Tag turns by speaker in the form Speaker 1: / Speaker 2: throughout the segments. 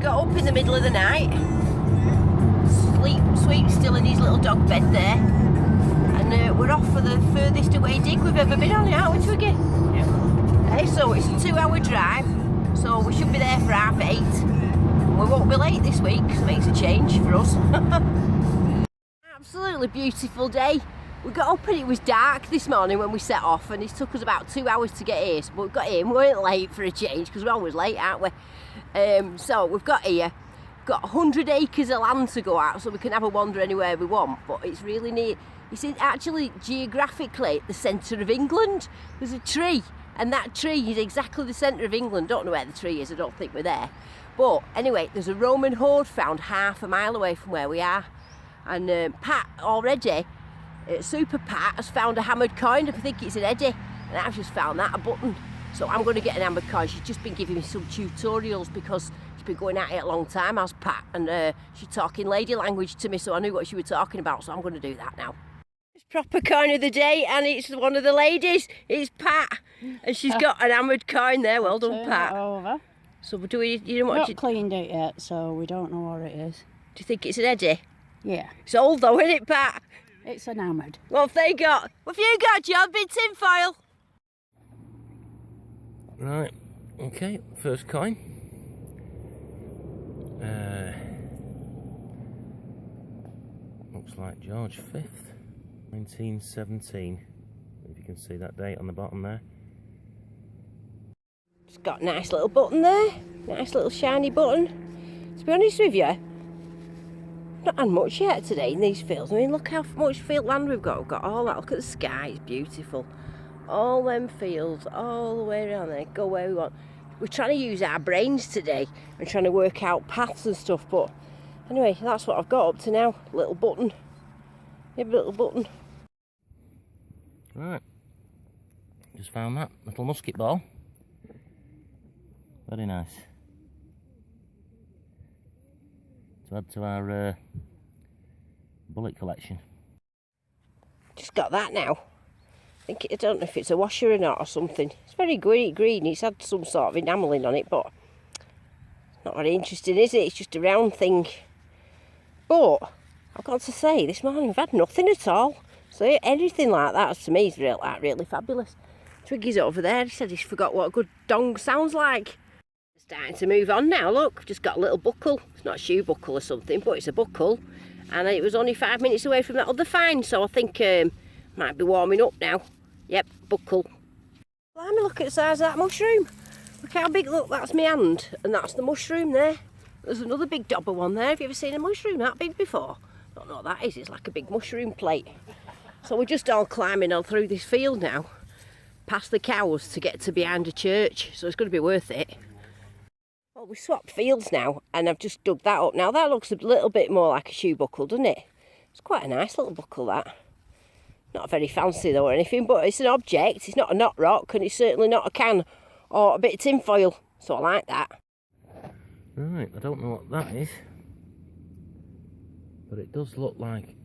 Speaker 1: got up in the middle of the night. Sweet's still in his little dog bed there. And we're off for the furthest away dig we've ever been on, aren't we, Twiggy? Yeah. Hey, so it's a 2-hour drive, so we should be there for 8:30. We won't be late this week, because it makes a change for us. Absolutely beautiful day. We got up and it was dark this morning when we set off, and it took us about 2 hours to get here, but we got here and we weren't late for a change, because we're always late, aren't we? So we've got here, got 100 acres of land to go out, so we can have a wander anywhere we want, but it's really neat. It's actually geographically the centre of England. There's a tree, and that tree is exactly the centre of England. Don't know where the tree is, I don't think we're there. But anyway, there's a Roman hoard found half a mile away from where we are. And Pat already, Super Pat, has found a hammered coin. I think it's an Eddie, and I've just found that, a button. So I'm going to get an hammered coin. She's just been giving me some tutorials because she's been going at it a long time, as Pat, and she's talking lady language to me, so I knew what she was talking about, so I'm going to do that now. It's proper coin of the day, and it's one of the ladies. It's Pat, and she's got an hammered coin there. Well done, Pat.
Speaker 2: Over.
Speaker 1: So do we? You know what?
Speaker 2: Not cleaned it yet, so we don't know what it is.
Speaker 1: Do you think it's an Eddie?
Speaker 2: Yeah.
Speaker 1: It's old though, isn't it, Pat?
Speaker 2: It's enamoured.
Speaker 1: What have they got? What have you got, John? Big tin foil.
Speaker 3: Right, okay, first coin. Looks like George V, 1917. If you can see that date on the bottom there.
Speaker 1: It's got a nice little button there. Nice little shiny button. To be honest with you, not had much yet today in these fields. I mean, look how much field land we've got. We've got all that. Look at the sky, it's beautiful. All them fields, all the way around there, go where we want. We're trying to use our brains today and trying to work out paths and stuff, but anyway, that's what I've got up to now. Little button. Yeah, little button.
Speaker 3: Right, just found that little musket ball. Very nice. To add to our bullet collection.
Speaker 1: Just got that now. I don't know if it's a washer or not or something. It's very green. It's had some sort of enamelling on it, but not very interesting, is it? It's just a round thing. But I've got to say, this morning we've had nothing at all. So anything like that to me is really fabulous. Twiggy's over there. He said he's forgot what a good dong sounds like. Starting to move on now. Look, just got a little buckle. It's not a shoe buckle or something, but it's a buckle. And it was only 5 minutes away from that other find, so I think might be warming up now. Yep, buckle. Blimey, look at the size of that mushroom. Look how big, look, that's my hand, and that's the mushroom there. There's another big dobber one there. Have you ever seen a mushroom that big before? Don't know what that is, it's like a big mushroom plate. So we're just all climbing on through this field now, past the cows to get to behind a church, so it's going to be worth it. Well, we swapped fields now, and I've just dug that up. Now that looks a little bit more like a shoe buckle, doesn't it? It's quite a nice little buckle, that. Not very fancy though or anything, but it's an object. It's not a knot rock, and it's certainly not a can or a bit of tin foil, so I like that.
Speaker 3: Right, I don't know what that is, but it does look like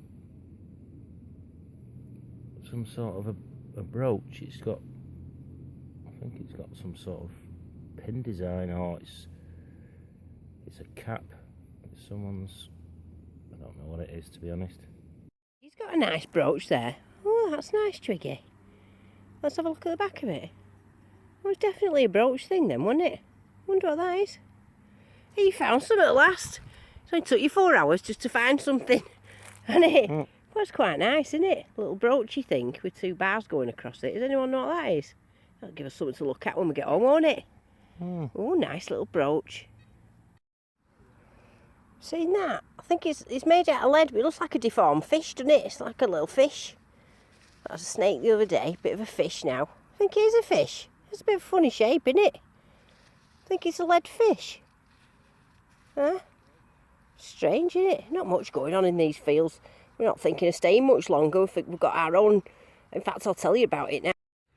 Speaker 3: some sort of a brooch. It's got, I think it's got some sort of pin design, or it's a cap. It's someone's, I don't know what it is, to be honest.
Speaker 1: He's got a nice brooch there. Oh, that's nice, Twiggy. Let's have a look at the back of it. Well, it's definitely a brooch thing then, wasn't it? Wonder what that is. Hey, you found some at last. It only took you 4 hours just to find something, hasn't it? Well, it's quite nice, isn't it? A little broochy thing with 2 bars going across it. Does anyone know what that is? That'll give us something to look at when we get home, won't it? Oh, nice little brooch. Seen that? I think it's made out of lead, but it looks like a deformed fish, doesn't it? It's like a little fish. That was a snake the other day, bit of a fish now. I think it is a fish. It's a bit of a funny shape, isn't it? I think it's a lead fish. Huh? Strange, isn't it? Not much going on in these fields. We're not thinking of staying much longer. We've got our own. In fact, I'll tell you about it now.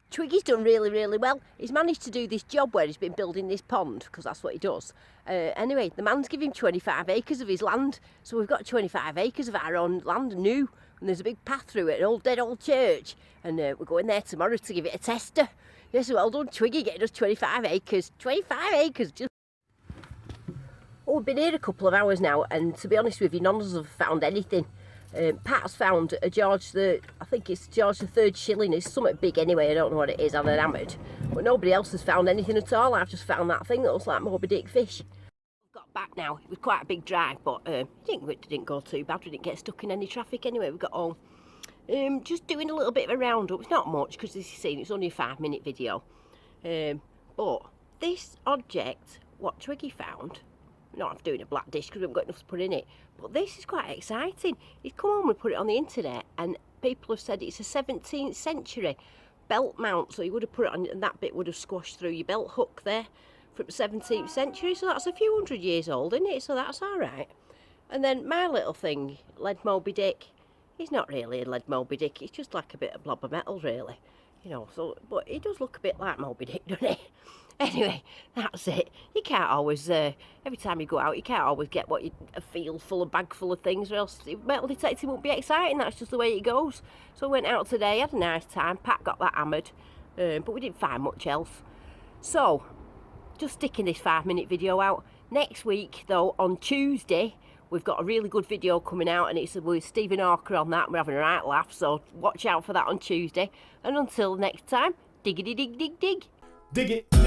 Speaker 1: Twiggy's done really well. He's managed to do this job where he's been building this pond, because that's what he does. Anyway, the man's given him 25 acres of his land, so we've got 25 acres of our own land new, and there's a big path through it, an dead old church, and we're going there tomorrow to give it a tester. Yes, well done, Twiggy, getting us 25 acres. 25 acres, just... Oh, we've been here a couple of hours now, and to be honest with you, none of us have found anything. Pat's found a I think it's George the Third shilling. It's something big anyway, I don't know what it is, I'm enamoured. But nobody else has found anything at all. I've just found that thing that looks like Moby Dick fish. Got back now. It was quite a big drive, but it didn't go too bad. We didn't get stuck in any traffic anyway. We got home. Just doing a little bit of a roundup. It's not much because as you've seen, it's only a 5-minute video. But this object, what Twiggy found, not after doing a black dish because we haven't got enough to put in it, but this is quite exciting. He's come home and put it on the internet, and people have said it's a 17th century belt mount, so you would have put it on, and that bit would have squashed through your belt hook there from the 17th century, so that's a few hundred years old, isn't it? So that's all right. And then my little thing, lead Moby Dick, he's not really a lead Moby Dick, it's just like a bit of blob of metal really, you know, so, but he does look a bit like Moby Dick, doesn't he? Anyway, that's it. You can't always, every time you go out, you can't always get what you feel full, a bag full of things, or else metal detecting won't be exciting. That's just the way it goes. So I went out today, had a nice time. Pat got that hammered, but we didn't find much else. So, just sticking this 5-minute video out. Next week, though, on Tuesday, we've got a really good video coming out, and it's with Stephen Hawker on that. We're having a right laugh, so watch out for that on Tuesday. And until next time, diggity dig dig dig.
Speaker 4: Dig it.